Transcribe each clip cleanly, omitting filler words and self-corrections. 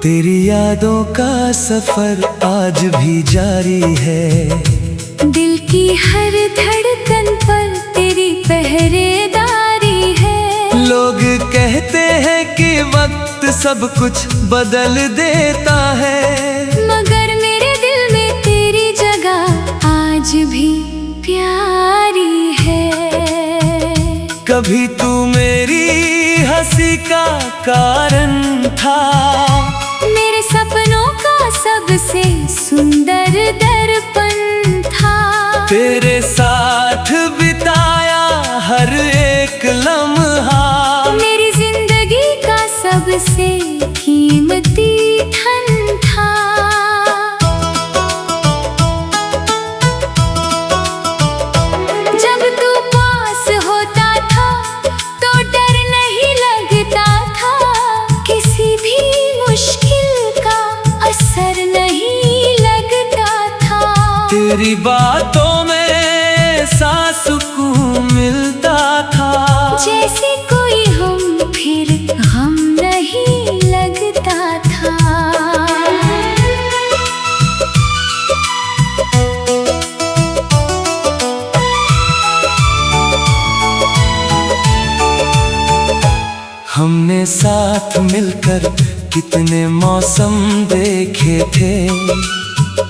तेरी यादों का सफर आज भी जारी है। दिल की हर धड़कन पर तेरी पहरेदारी है। लोग कहते हैं कि वक्त सब कुछ बदल देता है, मगर मेरे दिल में तेरी जगह आज भी प्यारी है। कभी तू मेरी हंसी का कारण था, मेरे सपनों का सबसे सुंदर दर्पण था। तेरे साथ बिताया हर एक लम्हा मेरी जिंदगी का सबसे कीमती धन था। जब तू पास होता था तो डर नहीं लगता था, किसी भी मुश्किल का असर नहीं लगता था। तेरी बातों में ऐसा सुकून मिलता था, जैसे कोई हम फिर हम नहीं लगता था। हमने साथ मिलकर कितने मौसम देखे थे,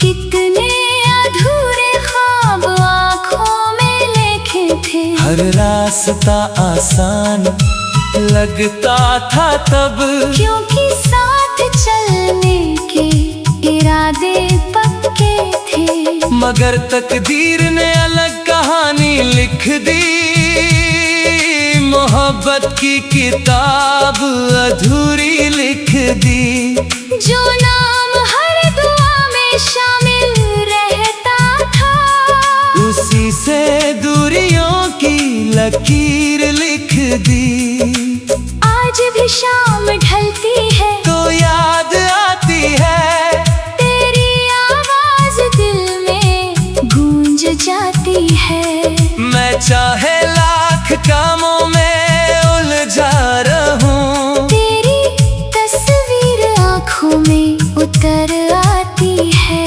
कितने अधूरे ख्वाब आँखों में लिखे थे। हर रास्ता आसान लगता था तब, क्योंकि साथ चलने के इरादे पक्के थे। मगर तकदीर ने अलग कहानी लिख दी, मोहब्बत की किताब अधूरी लिख दी। जो नाम हर दुआ में शामिल रहता था, उसी से दूरियों की लकीर लिख दी। आज भी शाम ढलती है तो याद आती है, तेरी आवाज दिल में गूंज जाती है। मैं चाहे लाख कामों में उलझा रहूं, तेरी तस्वीर आँखों में उतर आती है।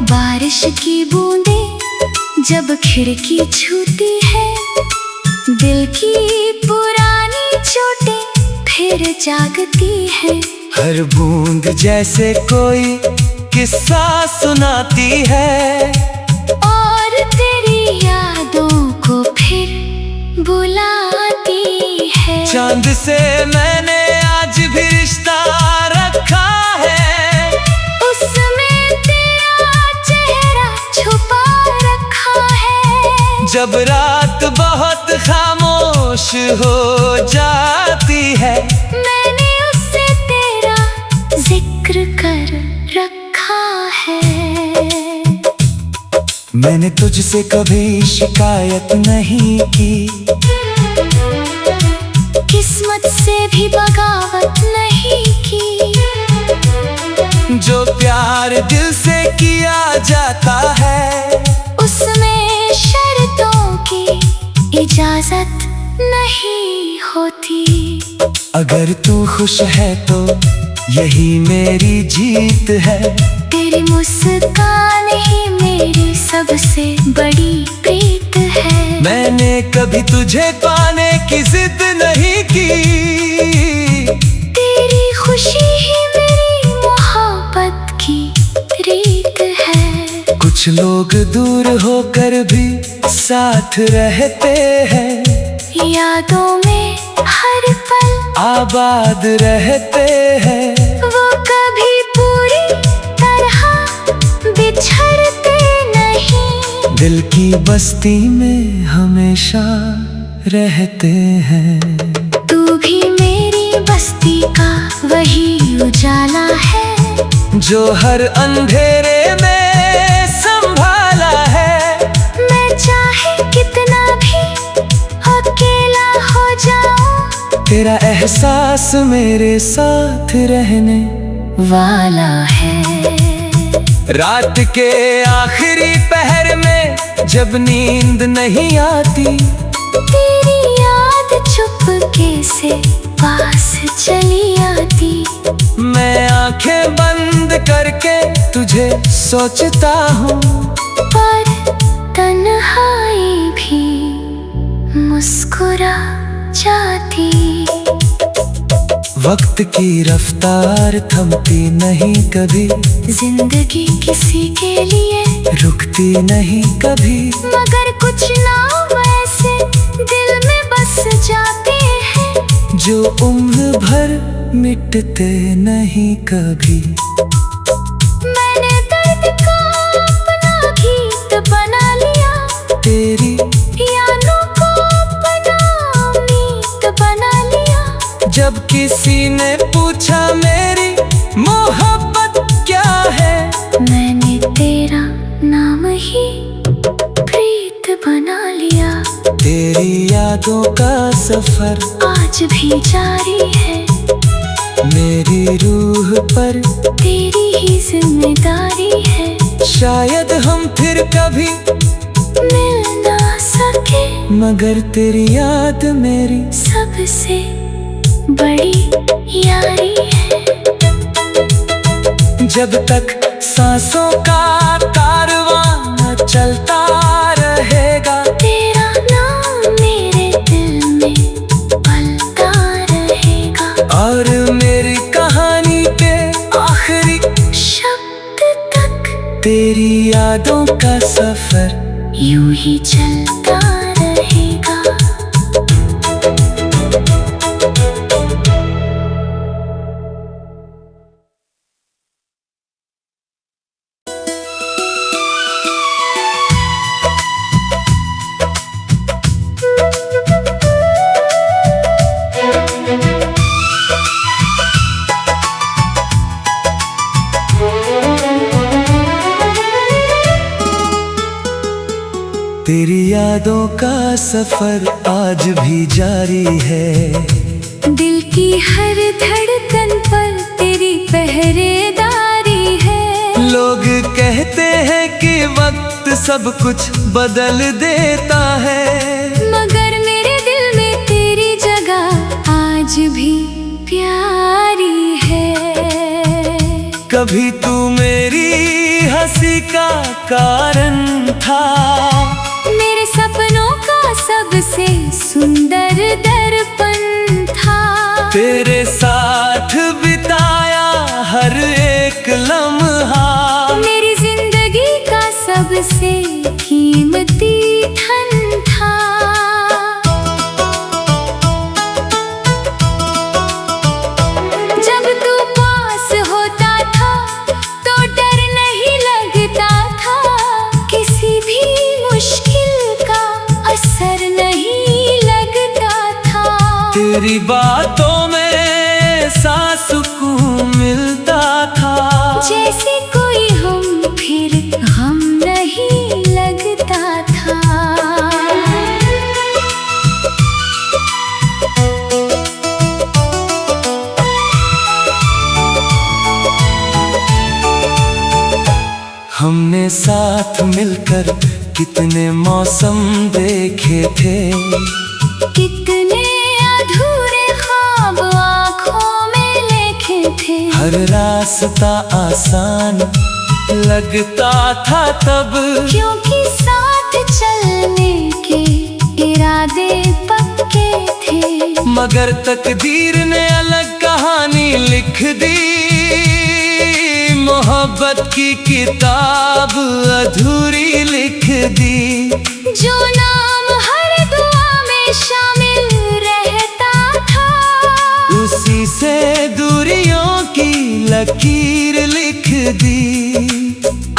बारिश की बूंदें जब खिड़की छूती है, दिल की पुरानी चोटें फिर जागती है। हर बूंद जैसे कोई किस्सा सुनाती है, और तेरी यादों को फिर बुलाती है। चांद से मैंने आज भी रिश्ता रखा है, उसमें तेरा चेहरा छुपा रखा है। जब रात बहुत खामोश हो जाती है, मैंने उससे तेरा जिक्र कर रखा है। मैंने तुझसे कभी शिकायत नहीं की, किस्मत से भी बगावत नहीं की। जो प्यार दिल से किया जाता है, उसमें शर्तों की इजाजत नहीं होती। अगर तू खुश है तो यही मेरी जीत है। तेरी मुस्कान ही मेरी सबसे बड़ी प्रीत है। मैंने कभी तुझे पाने की जिद नहीं की, तेरी खुशी ही मेरी मोहब्बत की रीत है। कुछ लोग दूर होकर भी साथ रहते हैं, यादों में हर पल आबाद रहते हैं। वो कभी पूरी तरह बिछड़ते नहीं, दिल की बस्ती में हमेशा रहते हैं। तू भी मेरी बस्ती का वही उजाला है, जो हर अंधेरे में संभाला है। मैं चाहे कितना भी अकेला हो जाऊं, तेरा एहसास मेरे साथ रहने वाला है। रात के आखिरी पहर में जब नींद नहीं आती, तेरी चुपके से पास चली आती। मैं आंखें बंद करके तुझे सोचता हूँ, पर तन्हाई भी मुस्कुरा जाती। वक्त की रफ्तार थमती नहीं कभी, जिंदगी किसी के लिए रुकती नहीं कभी। मगर कुछ नाम ऐसे दिल में बस जाते हैं, जो उम्र भर मिटते नहीं कभी। मैंने दर्द का अपना गीत बना लिया, तेरी यादों को अपना मीत बना लिया। जब किसी ने पूछा मेरी मोहब्बत क्या है, मैंने तेरा नाम ही प्रीत बना लिया। तेरी यादों का सफर आज भी जारी है, मेरी रूह पर तेरी ही जिम्मेदारी है। शायद हम फिर कभी मिल ना सके, मगर तेरी याद मेरी सबसे बड़ी यारी है। जब तक सांसों का कारवां न चलता रहेगा, तेरा नाम मेरे दिल में पलता रहेगा। और मेरी कहानी के आखिरी शब्द तक तेरी यादों का सफर यूं ही चलता रहेगा। तेरी यादों का सफर आज भी जारी है, दिल की हर धड़कन पर तेरी पहरेदारी है। लोग कहते हैं कि वक्त सब कुछ बदल देता है, मगर मेरे दिल में तेरी जगह आज भी प्यारी है। कभी तू मेरी हंसी का कारण था, मेरे सपनों का सबसे सुंदर दर्पण था। तेरे साथ बिताया हर एक लम्हा, मेरी जिंदगी का सबसे कीमती धन था। जब तू पास होता था तो डर नहीं लगता था, किसी भी मुश्किल का असर नहीं लगता था। तेरी बातों में ऐसा सुकून मिलता था, जैसे कोई हम फिर हम नहीं लगता था। हमने साथ मिलकर कितने मौसम देखे थे, कितने अधूरे ख्वाब आँखों में लिखे थे। हर रास्ता आसान लगता था तब, क्योंकि साथ चलने के इरादे पक्के थे। मगर तकदीर ने अलग कहानी लिख दी, मोहब्बत की किताब अधूरी लिख दी। जो नाम हर दुआ में शामिल रहता था, उसी से दूरियों की लकीर लिख दी।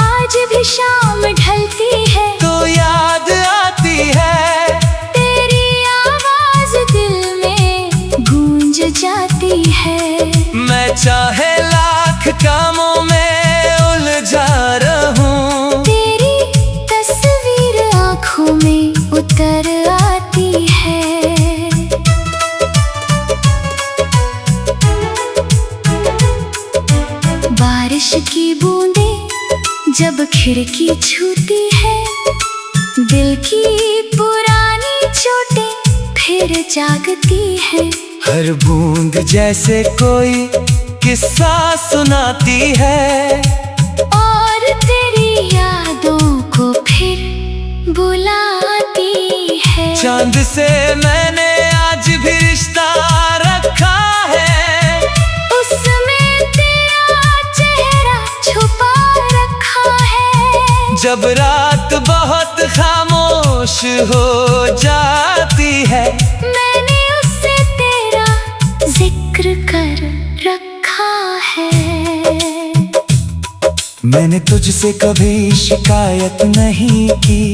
आज भी शाम ढलती है तो याद आती है, तेरी आवाज दिल में गूंज जाती है। मैं चाहे लाख कामों में उलझा रहूं, तेरी तस्वीर आँखों में उतर आती है। बारिश की बूंदें जब खिड़की छूती है, दिल की पुरानी चोटें फिर जागती है। हर बूंद जैसे कोई किस्सा सुनाती है, और तेरी यादों को फिर बुलाती है। चांद से मैंने आज भी रिश्ता रखा है, उसमें तेरा चेहरा छुपा रखा है। जब रात बहुत खामोश हो जाती है, मैंने उससे तेरा जिक्र कर रखा है। मैंने तुझसे कभी शिकायत नहीं की,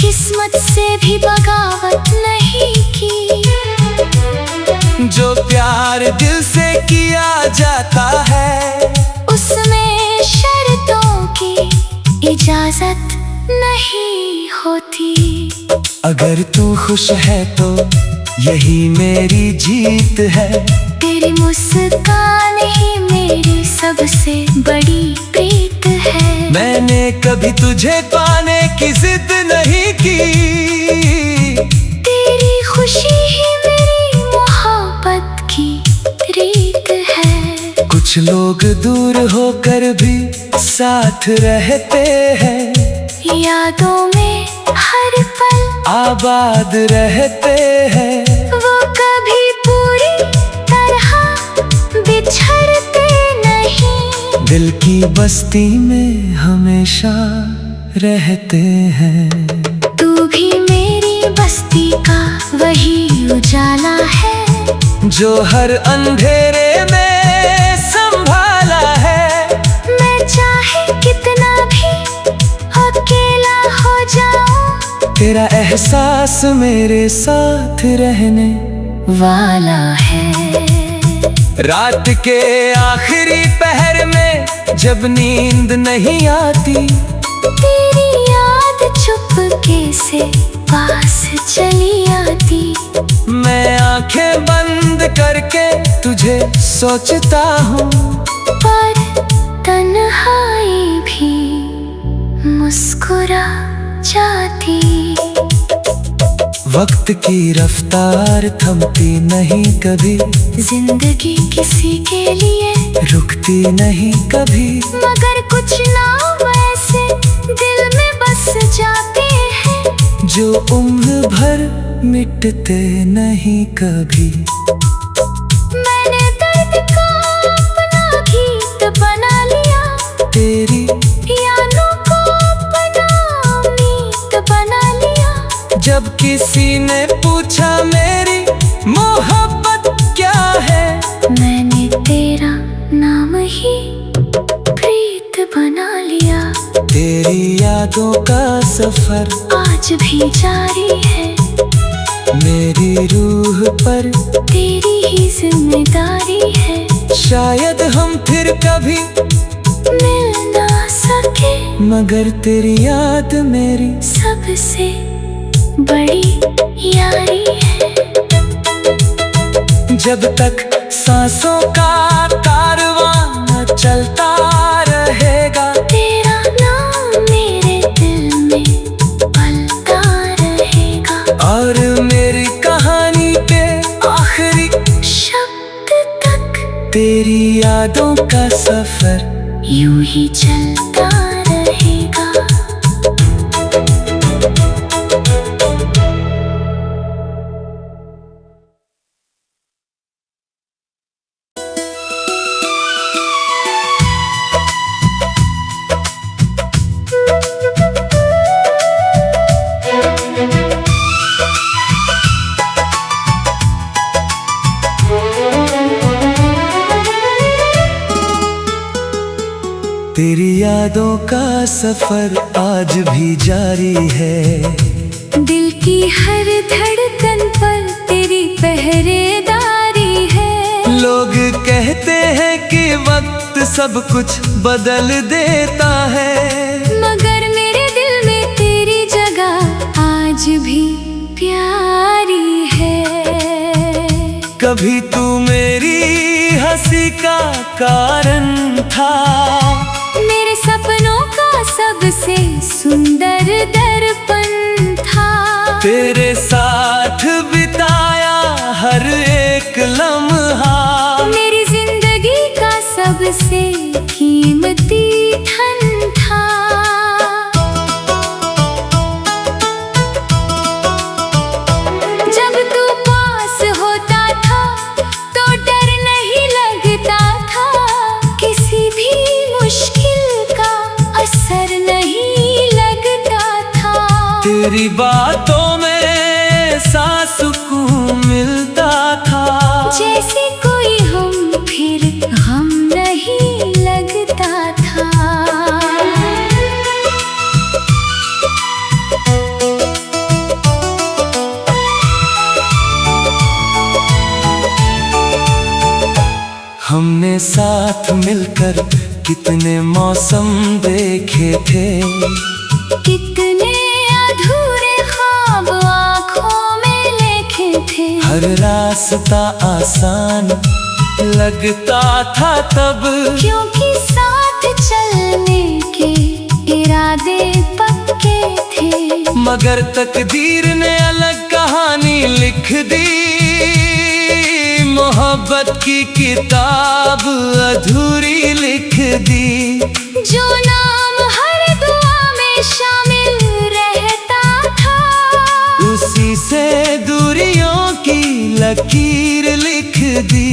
किस्मत से भी बगावत नहीं की। जो प्यार दिल से किया जाता है, उसमें शर्तों की इजाजत नहीं होती। अगर तू खुश है तो यही मेरी जीत है। तेरी मुस्कान ही मेरी सबसे बड़ी प्रीत है। मैंने कभी तुझे पाने की जिद नहीं की, तेरी खुशी ही मेरी मोहब्बत की रीत है। कुछ लोग दूर होकर भी साथ रहते हैं, यादों में हर पल आबाद रहते हैं। वो कभी पूरी तरह बिछड़ते नहीं, दिल की बस्ती में हमेशा रहते हैं। तू भी मेरी बस्ती का वही उजाला है, जो हर अंधेरे में संभाला है। मैं चाहे कितना भी अकेला हो जाऊं, तेरा एहसास मेरे साथ रहने वाला है। रात के आखिरी पहर में जब नींद नहीं आती, तेरी याद चुपके से पास चली आती। मैं आंखें बंद करके तुझे सोचता हूँ, पर तन्हाई भी मुस्कुरा जाती। वक्त की रफ्तार थमती नहीं कभी, जिंदगी किसी के लिए रुकती नहीं कभी। मगर कुछ नाम ऐसे दिल में बस जाते हैं, जो उम्र भर मिटते नहीं कभी। मैंने दर्द का अपना गीत बना लिया, तेरी यादों को अपना मीत बना लिया। जब किसी ने पूछा मेरी मोहब्बत क्या है, मैंने तेरा नाम ही प्रीत बना लिया। तेरी यादों का सफर आज भी जारी है, मेरी रूह पर तेरी ही जिम्मेदारी है। शायद हम फिर कभी मिल ना सके, मगर तेरी याद मेरी सबसे बड़ी यारी है। जब तक सांसों का कारवां न चलता रहेगा, तेरा नाम मेरे दिल में पलता रहेगा। और मेरी कहानी के आखिरी शब्द तक तेरी यादों का सफर यूं ही चलता रहेगा। तेरी यादों का सफर आज भी जारी है। दिल की हर धड़कन पर तेरी पहरेदारी है। लोग कहते हैं कि वक्त सब कुछ बदल देता है, मगर मेरे दिल में तेरी जगह आज भी प्यारी है। कभी तू मेरी हंसी का कारण था, मेरे सपनों का सबसे सुंदर दर्पण था। तेरे कीमती धन था। जब तू पास होता था तो डर नहीं लगता था, किसी भी मुश्किल का असर नहीं लगता था। तेरी बातों में ऐसा सुकून मिलता था, जैसे कोई हम फिर हम नहीं लगता था। हमने साथ मिलकर कितने मौसम देखे थे, कितने अधूरे ख्वाब आँखों में लिखे थे। हर रास्ता आसान लगता था तब, क्योंकि साथ चलने के इरादे पक्के थे। मगर तकदीर ने अलग कहानी लिख दी, मोहब्बत की किताब अधूरी लिख दी। जो नाम हर दुआ में शामिल रहता था, उसी से दूरियों की लकीर लिख दी।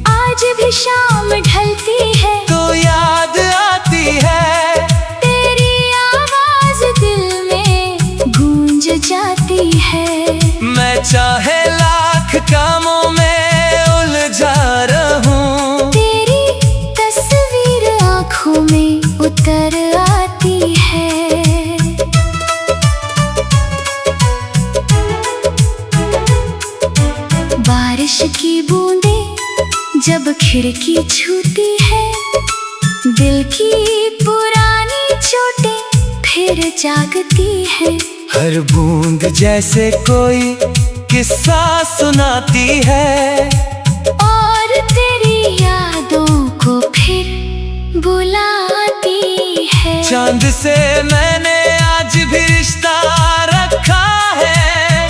आज भी शाम ढलती है तो याद आती है, तेरी आवाज दिल में गूंज जाती है। मैं चाहे लाख कामों में उलझा रहूं, तेरी तस्वीर आँखों में उतर आती है। बारिश की बूंदें जब खिड़की छूती है, दिल की पुरानी चोटें फिर जागती है। हर बूंद जैसे कोई किस्सा सुनाती है, और तेरी यादों को फिर बुलाती है। चांद से मैंने आज भी रिश्ता रखा है,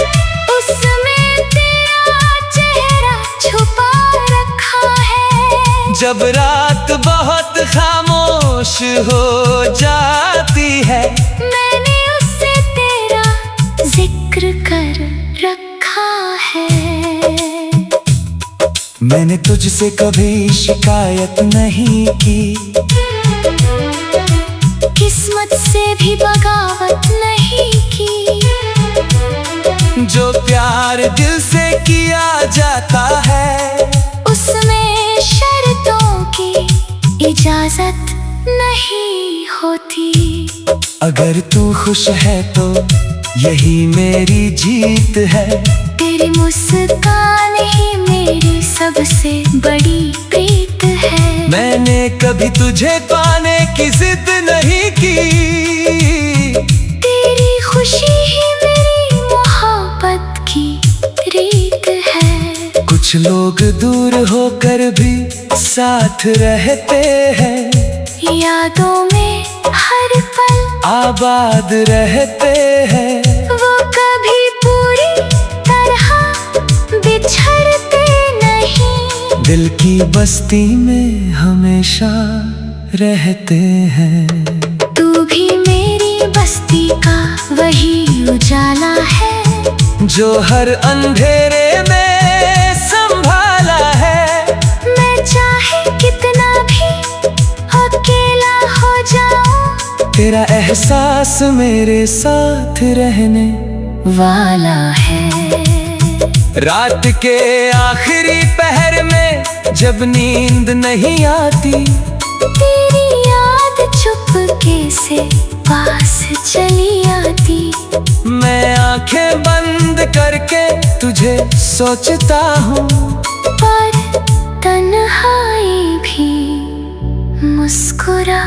उसमें तेरा चेहरा छुपा रखा है। जब रात बहुत खामोश हो जाती है, मैंने उससे तेरा जिक्र कर रखा है। मैंने तुझसे कभी शिकायत नहीं की, किस्मत से भी बगावत नहीं की। जो प्यार दिल से किया जाता है, उसमें शर्तों की इजाजत नहीं होती। अगर तू खुश है तो यही मेरी जीत है। तेरी मुस्कान ही मेरी सबसे बड़ी प्रीत है। मैंने कभी तुझे पाने की जिद नहीं की, तेरी खुशी ही मेरी मोहब्बत की रीत है। कुछ लोग दूर होकर भी साथ रहते हैं, यादों में हर पल आबाद रहते हैं। वो कभी पूरी तरह बिछड़ते नहीं, दिल की बस्ती में हमेशा रहते हैं। तू भी मेरी बस्ती का वही उजाला है, जो हर अंधेरे में संभाला है। मैं चाहे कितना भी अकेला हो जाऊं, तेरा एहसास मेरे साथ रहने वाला है। रात के आखिरी पहर में जब नींद नहीं आती, तेरी याद चुपके से पास चली आती। मैं आंखें बंद करके तुझे सोचता हूँ, पर तन्हाई भी मुस्कुरा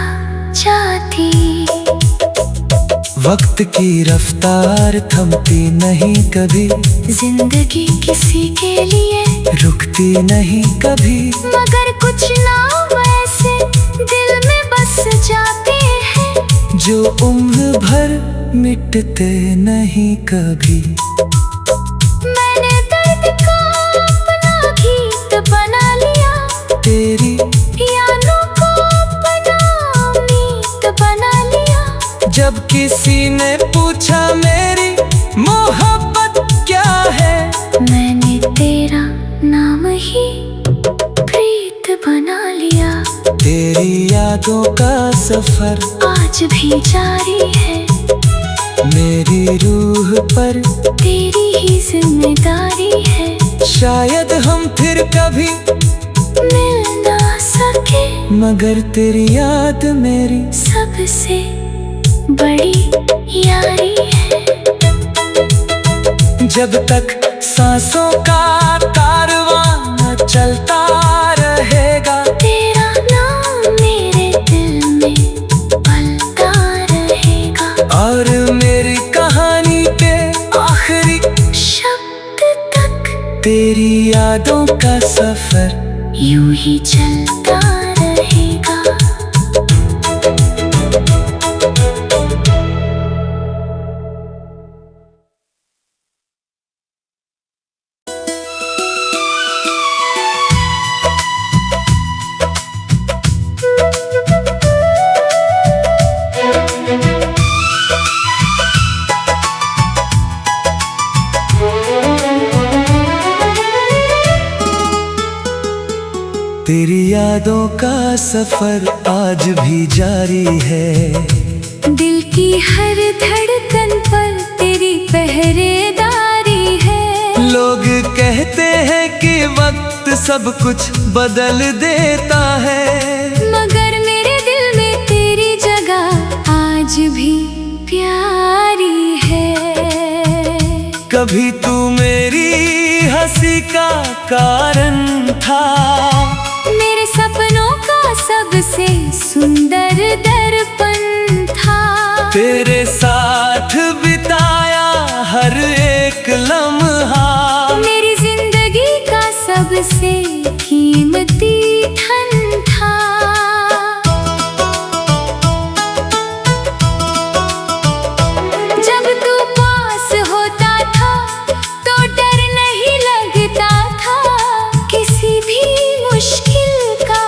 जाती। वक्त की रफ्तार थमती नहीं कभी, जिंदगी किसी के लिए रुकती नहीं कभी। मगर कुछ नाम ऐसे दिल में बस जाते हैं, जो उम्र भर मिटते नहीं कभी। मैंने दर्द का अपना गीत बना लिया, तेरी यादों को जब किसी ने पूछा मेरी मोहब्बत क्या है, मैंने तेरा नाम ही प्रीत बना लिया। तेरी यादों का सफर आज भी जारी है, मेरी रूह पर तेरी ही जिम्मेदारी है। शायद हम फिर कभी मिल ना सके, मगर तेरी याद मेरी सबसे बड़ी यारी है। जब तक सांसों का कारवां न चलता रहेगा, तेरा नाम मेरे दिल में पलता रहेगा। और मेरी कहानी पे आखिरी शब्द तक तेरी यादों का सफर यूं ही चलता रहेगा। तेरी यादों का सफर आज भी जारी है, दिल की हर धड़कन पर तेरी पहरेदारी है। लोग कहते हैं कि वक्त सब कुछ बदल देता है, मगर मेरे दिल में तेरी जगह आज भी प्यारी है। कभी तू मेरी हंसी का कारण था, मेरे सपनों का सबसे सुंदर दर्पण था। तेरे साथ बिताया हर एक लम्हा मेरी जिंदगी का सबसे कीमती धन था। जब तू पास होता था तो डर नहीं लगता था, किसी भी मुश्किल का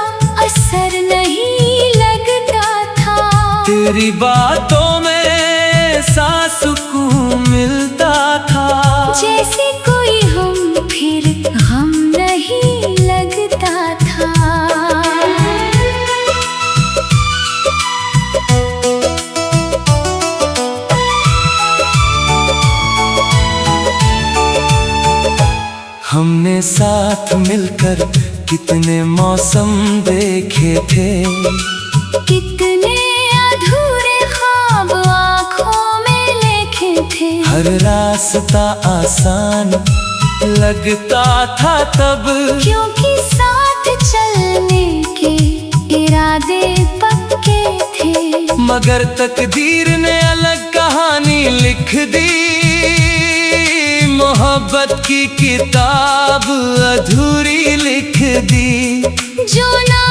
असर नहीं लगता था। तेरी बातों में ऐसा सुकून मिलता था, जैसे कोई हम फिर हम नहीं लगता था। हमने साथ मिलकर कितने मौसम देखे थे, कितने अधूरे ख्वाब आँखों में लिखे थे। हर रास्ता आसान लगता था तब, क्योंकि साथ चलने के इरादे पक्के थे। मगर तकदीर ने अलग कहानी लिख दी, मोहब्बत की किताब अधूरी लिख दी। जो ना